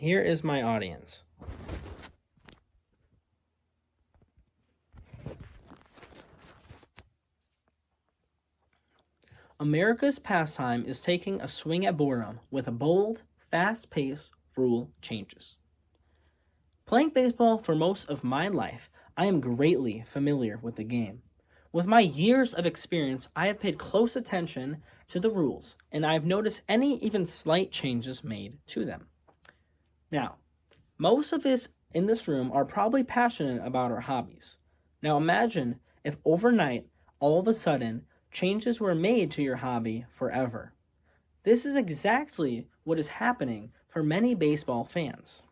Here is my audience. America's pastime is taking a swing at boredom with a bold, fast-paced rule changes. Playing baseball for most of my life, I am greatly familiar with the game. With my years of experience, I have paid close attention to the rules, and I have noticed any even slight changes made to them. Now, most of us in this room are probably passionate about our hobbies. Now imagine if overnight, all of a sudden, changes were made to your hobby forever. This is exactly what is happening for many baseball fans.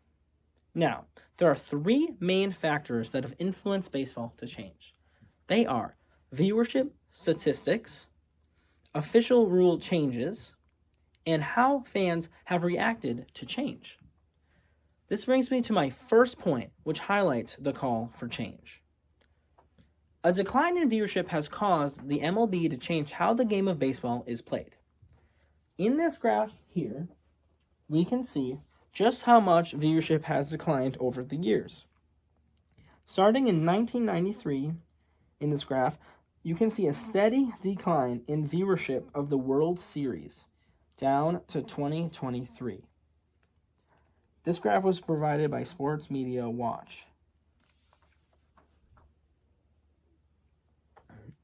Now, there are three main factors that have influenced baseball to change. They are viewership statistics, official rule changes, and how fans have reacted to change. This brings me to my first point, which highlights the call for change. A decline in viewership has caused the MLB to change how the game of baseball is played. In this graph here, we can see just how much viewership has declined over the years. Starting in 1993, in this graph, you can see a steady decline in viewership of the World Series down to 2023. This graph was provided by Sports Media Watch.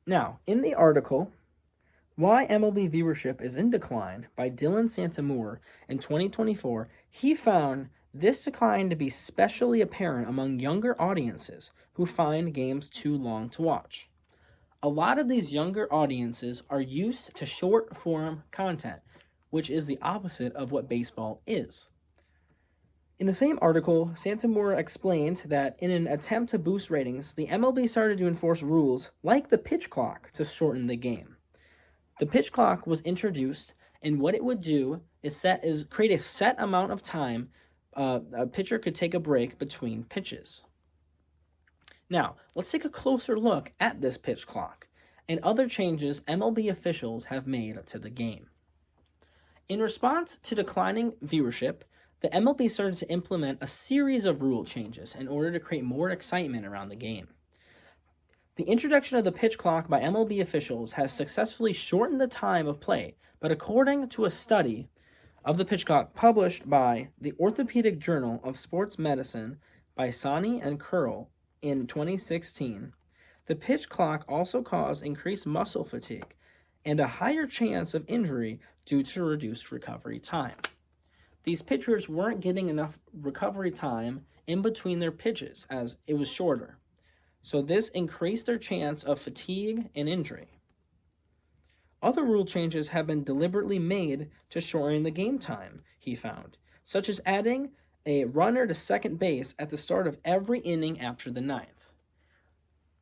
Now, in the article, Why MLB Viewership is in Decline by Dylan Santamura in 2024, he found this decline to be especially apparent among younger audiences who find games too long to watch. A lot of these younger audiences are used to short-form content, which is the opposite of what baseball is. In the same article, Santamura explained that in an attempt to boost ratings, the MLB started to enforce rules like the pitch clock to shorten the game. The pitch clock was introduced, and what it would do is create a set amount of time a pitcher could take a break between pitches. Now, let's take a closer look at this pitch clock and other changes MLB officials have made to the game. In response to declining viewership, the MLB started to implement a series of rule changes in order to create more excitement around the game. The introduction of the pitch clock by MLB officials has successfully shortened the time of play, but according to a study of the pitch clock published by the Orthopedic Journal of Sports Medicine by Sani and Curl in 2016, the pitch clock also caused increased muscle fatigue and a higher chance of injury due to reduced recovery time. These pitchers weren't getting enough recovery time in between their pitches as it was shorter. So this increased their chance of fatigue and injury. Other rule changes have been deliberately made to shorten the game time, he found, such as adding a runner to second base at the start of every inning after the ninth.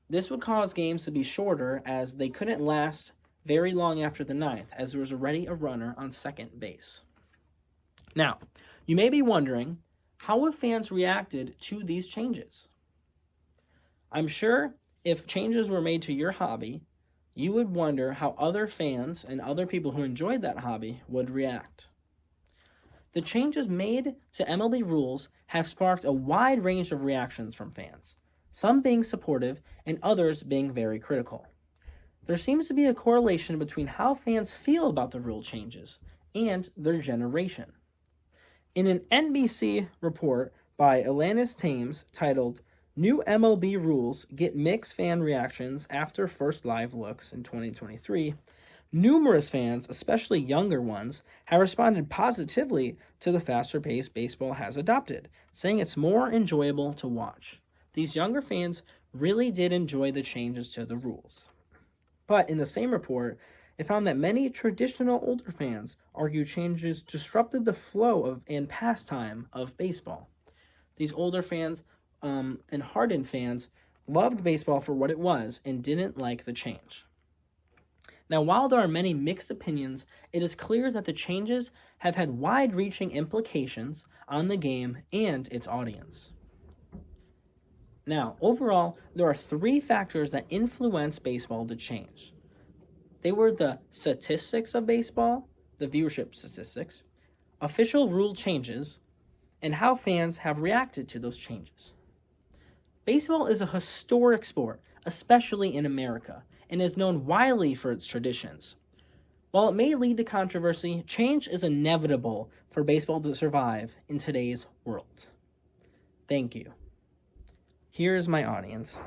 This would cause games to be shorter as they couldn't last very long after the ninth, as there was already a runner on second base. Now, you may be wondering, how have fans reacted to these changes? I'm sure if changes were made to your hobby, you would wonder how other fans and other people who enjoyed that hobby would react. The changes made to MLB rules have sparked a wide range of reactions from fans, some being supportive and others being very critical. There seems to be a correlation between how fans feel about the rule changes and their generation. In an NBC report by Alanis Thames titled New MLB Rules Get Mixed Fan Reactions After First Live Looks in 2023, numerous fans, especially younger ones, have responded positively to the faster pace baseball has adopted, saying it's more enjoyable to watch. These younger fans really did enjoy the changes to the rules. But in the same report, it found that many traditional older fans argue changes disrupted the flow of and pastime of baseball. These older fans and hardened fans loved baseball for what it was and didn't like the change. Now, while there are many mixed opinions, it is clear that the changes have had wide-reaching implications on the game and its audience. Now, overall, there are three factors that influence baseball to change. They were the statistics of baseball, the viewership statistics, official rule changes, and how fans have reacted to those changes. Baseball is a historic sport, especially in America, and is known widely for its traditions. While it may lead to controversy, change is inevitable for baseball to survive in today's world. Thank you. Here's my audience.